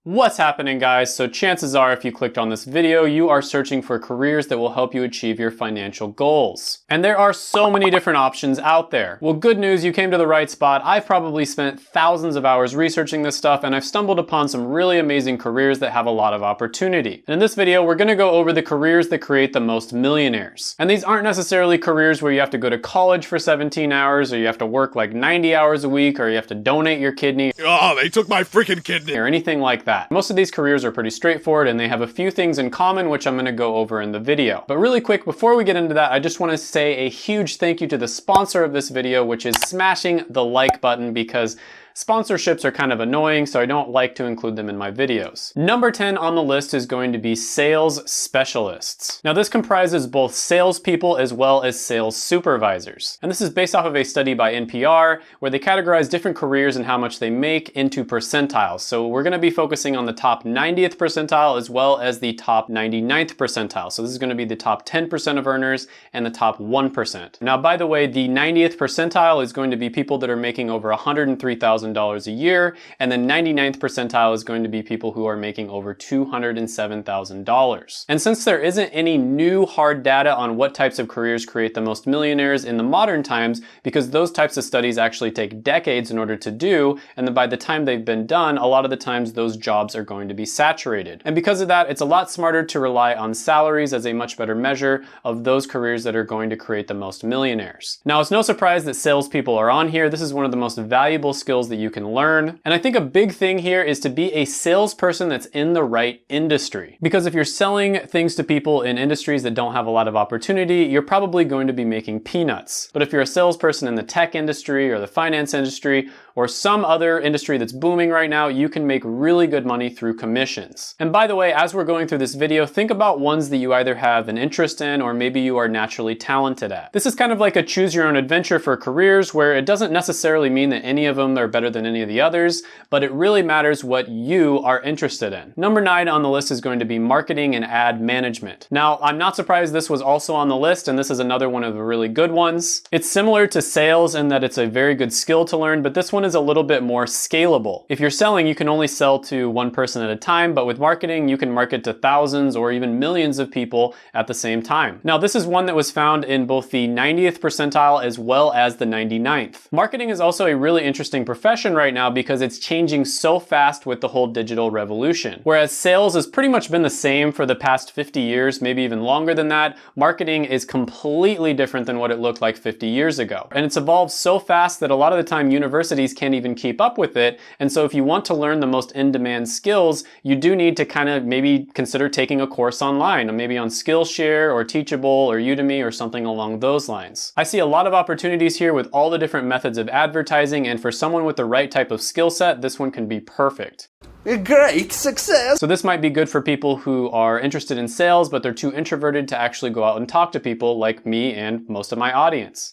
What's happening, guys? So chances are if you clicked on this video, you are searching for careers that will help you achieve your financial goals. And there are so many different options out there. Well, good news, you came to the right spot. I've probably spent thousands of hours researching this stuff, and I've stumbled upon some really amazing careers that have a lot of opportunity. And in this video, we're gonna go over the careers that create the most millionaires. And these aren't necessarily careers where you have to go to college for 17 hours, or you have to work like 90 hours a week, or you have to donate your kidney. Oh, they took my freaking kidney. Or anything like that. Most of these careers are pretty straightforward and they have a few things in common which I'm gonna go over in the video. But really quick, before we get into that, I just wanna say a huge thank you to the sponsor of this video, which is smashing the like button, because sponsorships are kind of annoying, so I don't like to include them in my videos. Number 10 on the list is going to be sales specialists. Now this comprises both salespeople as well as sales supervisors. And this is based off of a study by NPR where they categorize different careers and how much they make into percentiles. So we're gonna be focusing on the top 90th percentile as well as the top 99th percentile. So this is gonna be the top 10% of earners and the top 1%. Now, by the way, the 90th percentile is going to be people that are making over $103,000 a year, and the 99th percentile is going to be people who are making over $207,000. And since there isn't any new hard data on what types of careers create the most millionaires in the modern times, because those types of studies actually take decades in order to do, and then by the time they've been done, a lot of the times those jobs are going to be saturated. And because of that, it's a lot smarter to rely on salaries as a much better measure of those careers that are going to create the most millionaires. Now, it's no surprise that salespeople are on here. This is one of the most valuable skills that you can learn. And I think a big thing here is to be a salesperson that's in the right industry. Because if you're selling things to people in industries that don't have a lot of opportunity, you're probably going to be making peanuts. But if you're a salesperson in the tech industry or the finance industry or some other industry that's booming right now, you can make really good money through commissions. And by the way, as we're going through this video, think about ones that you either have an interest in or maybe you are naturally talented at. This is kind of like a choose your own adventure for careers, where it doesn't necessarily mean that any of them are better than any of the others, but it really matters what you are interested in. Number 9 on the list is going to be marketing and ad management. Now, I'm not surprised this was also on the list, and this is another one of the really good ones. It's similar to sales in that it's a very good skill to learn, but this one is a little bit more scalable. If you're selling, you can only sell to one person at a time, but with marketing, you can market to thousands or even millions of people at the same time. Now, this is one that was found in both the 90th percentile as well as the 99th. Marketing is also a really interesting profession right now because it's changing so fast with the whole digital revolution. Whereas sales has pretty much been the same for the past 50 years, maybe even longer than that, marketing is completely different than what it looked like 50 years ago. And it's evolved so fast that a lot of the time universities can't even keep up with it. And so if you want to learn the most in-demand skills, you do need to kind of maybe consider taking a course online, or maybe on Skillshare or Teachable or Udemy or something along those lines. I see a lot of opportunities here with all the different methods of advertising, and for someone with the right type of skill set, this one can be perfect. A great success! So this might be good for people who are interested in sales, but they're too introverted to actually go out and talk to people like me and most of my audience.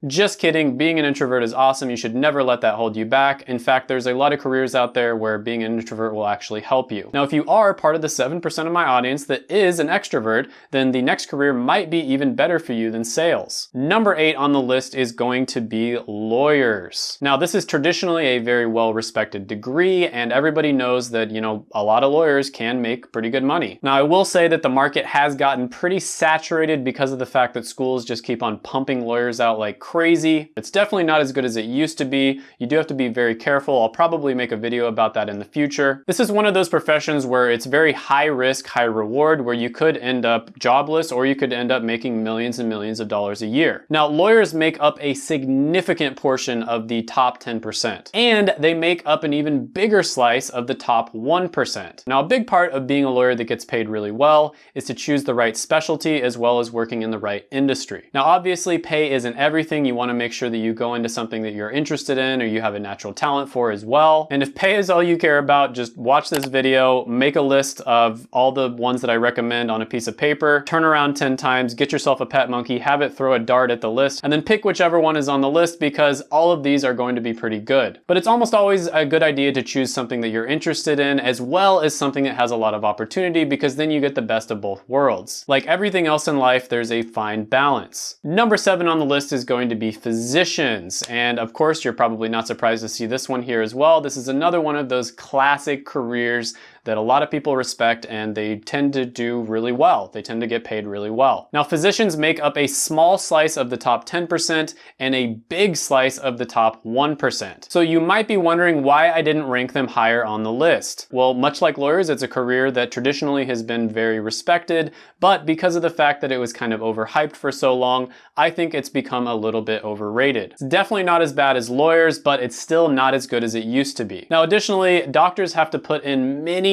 Just kidding, being an introvert is awesome. You should never let that hold you back. In fact, there's a lot of careers out there where being an introvert will actually help you. Now, if you are part of the 7% of my audience that is an extrovert, then the next career might be even better for you than sales. Number 8 on the list is going to be lawyers. Now, this is traditionally a very well-respected degree, and everybody knows that, a lot of lawyers can make pretty good money. Now, I will say that the market has gotten pretty saturated because of the fact that schools just keep on pumping lawyers out like crazy. It's definitely not as good as it used to be. You do have to be very careful. I'll probably make a video about that in the future. This is one of those professions where it's very high risk, high reward, where you could end up jobless or you could end up making millions and millions of dollars a year. Now, lawyers make up a significant portion of the top 10%, and they make up an even bigger slice of the top 1%. Now, a big part of being a lawyer that gets paid really well is to choose the right specialty as well as working in the right industry. Now, obviously, pay isn't everything. You want to make sure that you go into something that you're interested in or you have a natural talent for as well. And if pay is all you care about, just watch this video, make a list of all the ones that I recommend on a piece of paper, turn around 10 times, get yourself a pet monkey, have it throw a dart at the list, and then pick whichever one is on the list, because all of these are going to be pretty good. But it's almost always a good idea to choose something that you're interested in as well as something that has a lot of opportunity, because then you get the best of both worlds. Like everything else in life, there's a fine balance. Number 7 on the list is going to be physicians. And of course, you're probably not surprised to see this one here as well. This is another one of those classic careers that a lot of people respect, and they tend to do really well. They tend to get paid really well. Now, physicians make up a small slice of the top 10% and a big slice of the top 1%. So you might be wondering why I didn't rank them higher on the list. Well, much like lawyers, it's a career that traditionally has been very respected, but because of the fact that it was kind of overhyped for so long, I think it's become a little bit overrated. It's definitely not as bad as lawyers, but it's still not as good as it used to be. Now, additionally, doctors have to put in many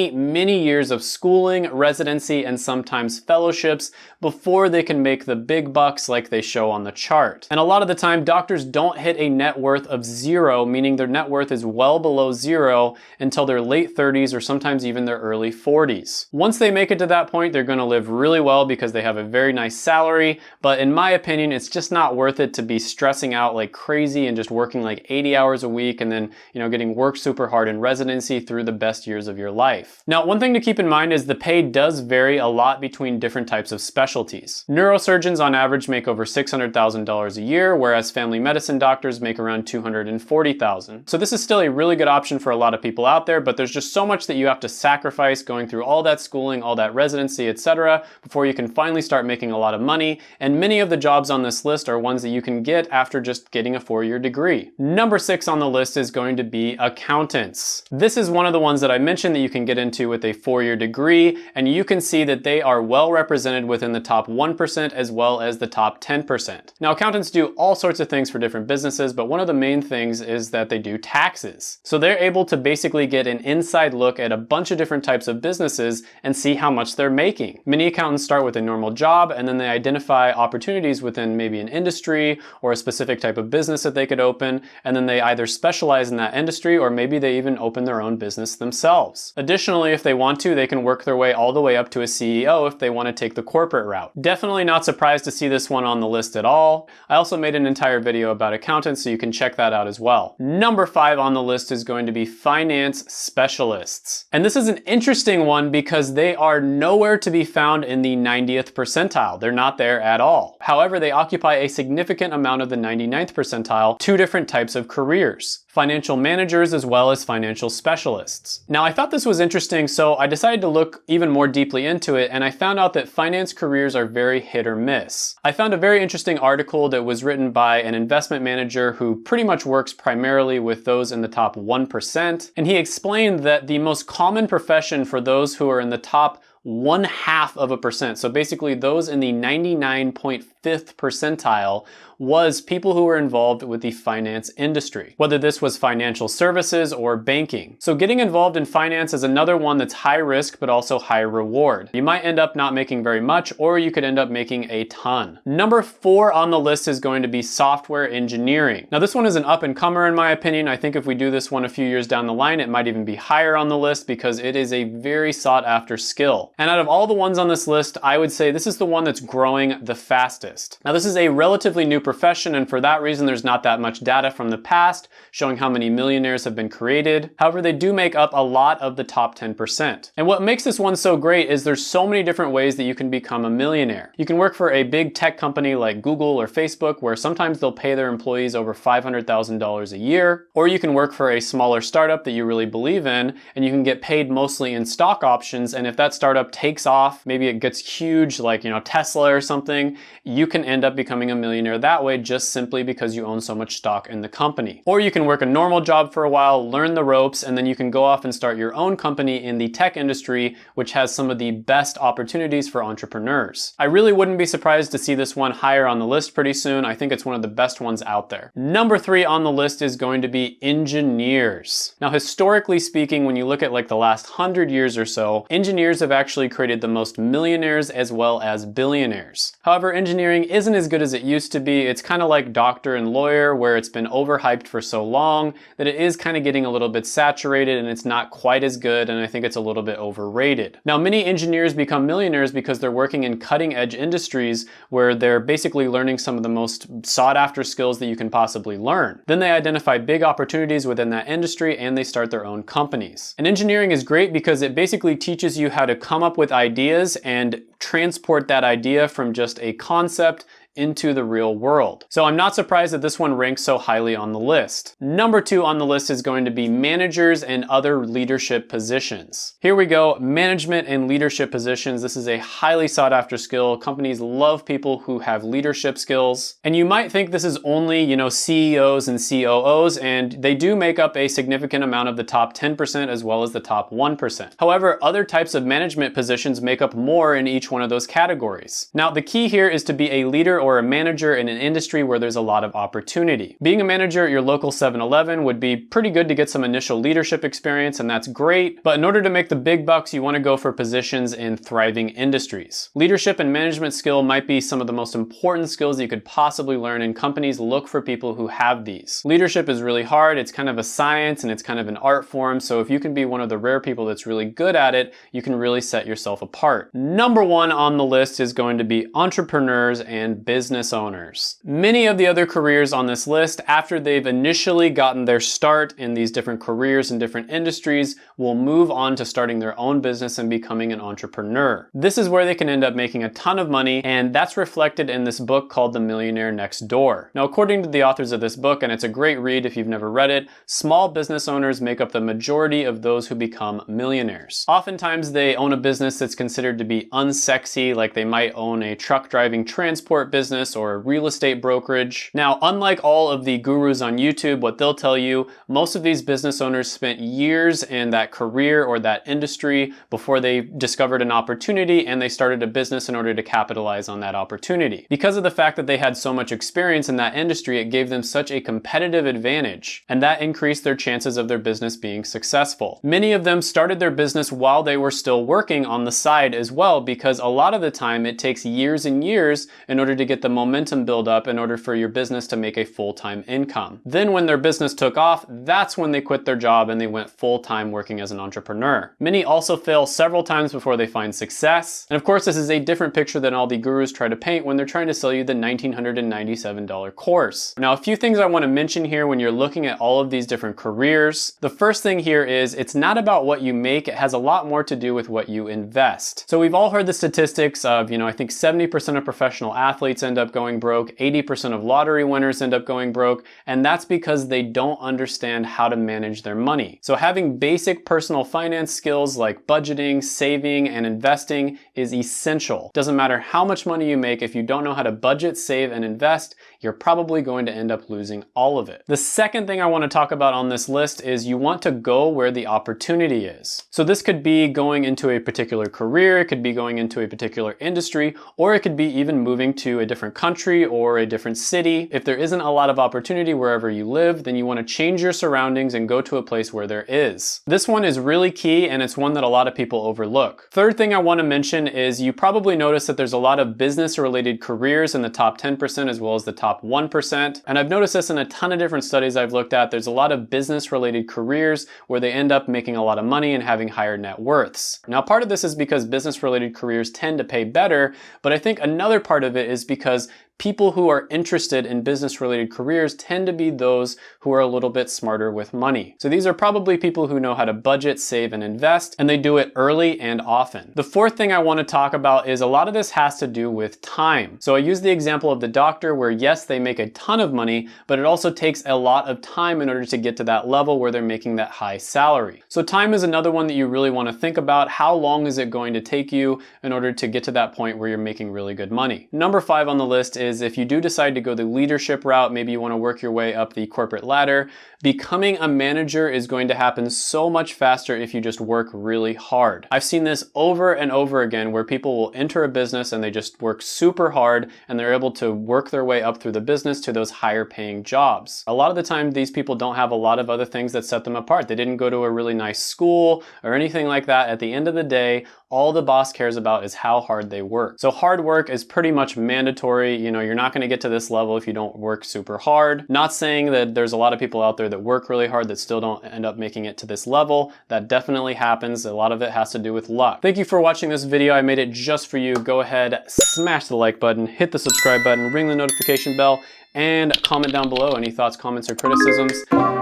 years of schooling, residency, and sometimes fellowships before they can make the big bucks like they show on the chart. And a lot of the time, doctors don't hit a net worth of 0, meaning their net worth is well below 0 until their late 30s or sometimes even their early 40s. Once they make it to that point, they're going to live really well because they have a very nice salary, but in my opinion, it's just not worth it to be stressing out like crazy and just working like 80 hours a week and then, getting worked super hard in residency through the best years of your life. Now, one thing to keep in mind is the pay does vary a lot between different types of specialties. Neurosurgeons on average make over $600,000 a year, whereas family medicine doctors make around $240,000. So this is still a really good option for a lot of people out there, but there's just so much that you have to sacrifice going through all that schooling, all that residency, etc., before you can finally start making a lot of money. And many of the jobs on this list are ones that you can get after just getting a 4-year degree. Number 6 on the list is going to be accountants. This is one of the ones that I mentioned that you can get into with a 4-year degree, and you can see that they are well represented within the top 1% as well as the top 10%. Now, accountants do all sorts of things for different businesses, but one of the main things is that they do taxes. So they're able to basically get an inside look at a bunch of different types of businesses and see how much they're making. Many accountants start with a normal job and then they identify opportunities within maybe an industry or a specific type of business that they could open, and then they either specialize in that industry or maybe they even open their own business themselves. Additionally, if they want to, they can work their way all the way up to a CEO if they want to take the corporate route. Definitely not surprised to see this one on the list at all. I also made an entire video about accountants, so you can check that out as well. Number 5 on the list is going to be finance specialists. And this is an interesting one because they are nowhere to be found in the 90th percentile. They're not there at all. However, they occupy a significant amount of the 99th percentile, 2 different types of careers: financial managers as well as financial specialists. Now, I thought this was interesting, so I decided to look even more deeply into it, and I found out that finance careers are very hit or miss. I found a very interesting article that was written by an investment manager who pretty much works primarily with those in the top 1%, and he explained that the most common profession for those who are in the top 0.5%, so basically those in the 99.5th percentile, was people who were involved with the finance industry, whether this was financial services or banking. So getting involved in finance is another one that's high risk but also high reward. You might end up not making very much, or you could end up making a ton. Number 4 on the list is going to be software engineering. Now, this one is an up and comer in my opinion. I think if we do this one a few years down the line, it might even be higher on the list because it is a very sought after skill. And out of all the ones on this list, I would say this is the one that's growing the fastest. Now, this is a relatively new profession, and for that reason, there's not that much data from the past showing how many millionaires have been created. However, they do make up a lot of the top 10%. And what makes this one so great is there's so many different ways that you can become a millionaire. You can work for a big tech company like Google or Facebook, where sometimes they'll pay their employees over $500,000 a year, or you can work for a smaller startup that you really believe in, and you can get paid mostly in stock options, and if that startup takes off, maybe it gets huge, like, Tesla or something, you can end up becoming a millionaire that way just simply because you own so much stock in the company. Or you can work a normal job for a while, learn the ropes, and then you can go off and start your own company in the tech industry, which has some of the best opportunities for entrepreneurs. I really wouldn't be surprised to see this one higher on the list pretty soon. I think it's one of the best ones out there. Number 3 on the list is going to be engineers. Now, historically speaking, when you look at like the last 100 years or so, engineers have actually created the most millionaires as well as billionaires. However, engineering isn't as good as it used to be. It's kind of like doctor and lawyer, where it's been overhyped for so long that it is kind of getting a little bit saturated and it's not quite as good, and I think it's a little bit overrated. Now, many engineers become millionaires because they're working in cutting edge industries where they're basically learning some of the most sought after skills that you can possibly learn. Then they identify big opportunities within that industry and they start their own companies. And engineering is great because it basically teaches you how to come up with ideas and transport that idea from just a concept into the real world. So I'm not surprised that this one ranks so highly on the list. Number 2 on the list is going to be managers and other leadership positions. Here we go, management and leadership positions. This is a highly sought after skill. Companies love people who have leadership skills. And you might think this is only, CEOs and COOs, and they do make up a significant amount of the top 10% as well as the top 1%. However, other types of management positions make up more in each one of those categories. Now, the key here is to be a leader or a manager in an industry where there's a lot of opportunity. Being a manager at your local 7-Eleven would be pretty good to get some initial leadership experience, and that's great, but in order to make the big bucks, you want to go for positions in thriving industries. Leadership and management skill might be some of the most important skills you could possibly learn, and companies look for people who have these. Leadership is really hard. It's kind of a science and it's kind of an art form, so if you can be one of the rare people that's really good at it, you can really set yourself apart. Number 1 on the list is going to be entrepreneurs and business owners. Many of the other careers on this list, after they've initially gotten their start in these different careers and different industries, will move on to starting their own business and becoming an entrepreneur. This is where they can end up making a ton of money, and that's reflected in this book called The Millionaire Next Door. Now, according to the authors of this book, and it's a great read if you've never read it, small business owners make up the majority of those who become millionaires. Oftentimes, they own a business that's considered to be unsexy, like they might own a truck driving transport business or a real estate brokerage. Now, unlike all of the gurus on YouTube, what they'll tell you, most of these business owners spent years in that career or that industry before they discovered an opportunity and they started a business in order to capitalize on that opportunity. Because of the fact that they had so much experience in that industry, it gave them such a competitive advantage, and that increased their chances of their business being successful. Many of them started their business while they were still working on the side as well, because a lot of the time it takes years and years in order to get the momentum build up in order for your business to make a full-time income. Then when their business took off, that's when they quit their job and they went full-time working as an entrepreneur. Many also fail several times before they find success. And of course, this is a different picture than all the gurus try to paint when they're trying to sell you the $1,997 course. Now, a few things I want to mention here when you're looking at all of these different careers. The first thing here is it's not about what you make. It has a lot more to do with what you invest. So we've all heard the statistics of, I think 70% of professional athletes end up going broke, 80% of lottery winners end up going broke, and that's because they don't understand how to manage their money. So having basic personal finance skills like budgeting, saving, and investing is essential. Doesn't matter how much money you make, if you don't know how to budget, save, and invest, you're probably going to end up losing all of it. The second thing I want to talk about on this list is you want to go where the opportunity is. So this could be going into a particular career, it could be going into a particular industry, or it could be even moving to a different country or a different city. If there isn't a lot of opportunity wherever you live, then you want to change your surroundings and go to a place where there is. This one is really key, and it's one that a lot of people overlook. Third thing I want to mention is you probably notice that there's a lot of business-related careers in the top 10% as well as the top 1%. And I've noticed this in a ton of different studies I've looked at. There's a lot of business-related careers where they end up making a lot of money and having higher net worths. Now, part of this is because business-related careers tend to pay better, but I think another part of it is because people who are interested in business-related careers tend to be those who are a little bit smarter with money. So these are probably people who know how to budget, save, and invest, and they do it early and often. The fourth thing I want to talk about is a lot of this has to do with time. So I use the example of the doctor where yes, they make a ton of money, but it also takes a lot of time in order to get to that level where they're making that high salary. So time is another one that you really want to think about. How long is it going to take you in order to get to that point where you're making really good money? Number 5 on the list is if you do decide to go the leadership route, maybe you want to work your way up the corporate ladder, becoming a manager is going to happen so much faster if you just work really hard. I've seen this over and over again where people will enter a business and they just work super hard and they're able to work their way up through the business to those higher paying jobs. A lot of the time, these people don't have a lot of other things that set them apart. They didn't go to a really nice school or anything like that. At the end of the day, all the boss cares about is how hard they work. So hard work is pretty much mandatory. You're not going to get to this level if you don't work super hard. Not saying that there's a lot of people out there that work really hard that still don't end up making it to this level. That definitely happens. A lot of it has to do with luck. Thank you for watching this video. I made it just for you. Go ahead, smash the like button, hit the subscribe button, ring the notification bell, and comment down below any thoughts, comments, or criticisms.